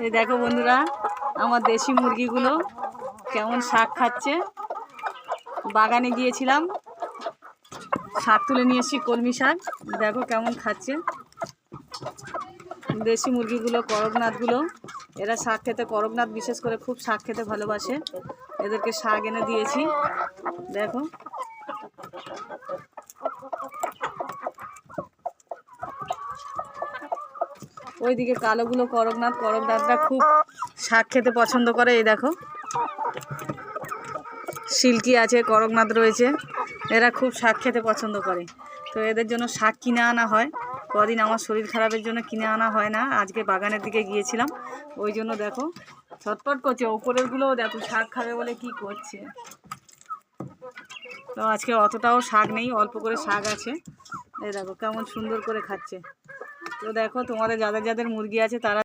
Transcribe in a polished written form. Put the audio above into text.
এই দেখো বন্ধুরা, আমার দেশি মুরগিগুলো কেমন শাক খাচ্ছে। বাগানে গিয়েছিলাম, শাক তুলে নিয়ে এসেছি, কলমি শাক। দেখো কেমন খাচ্ছে দেশি মুরগিগুলো, করকনাথগুলো। এরা শাক খেতে, করকনাথ বিশেষ করে খুব শাক খেতে ভালোবাসে। এদেরকে শাক এনে দিয়েছি। দেখো ওইদিকে কালোগুলো করকনাথ, করকনাথটা খুব শাক খেতে পছন্দ করে। এই দেখো সিল্কি আছে, করকনাথ রয়েছে, এরা খুব শাক খেতে পছন্দ করে। তো এদের জন্য শাক কিনে আনা হয়। কদিন আমার শরীর খারাপের জন্য কিনে আনা হয় না। আজকে বাগানের দিকে গিয়েছিলাম, ওই জন্য দেখো ছটপট করছে। ওপরেরগুলোও দেখো শাক খাবে বলে কি করছে। তো আজকে অতটাও শাক নেই, অল্প করে শাক আছে। এই দেখো কেমন সুন্দর করে খাচ্ছে। তো দেখো তোমাদের যাদের যাদের মুরগি আছে তারা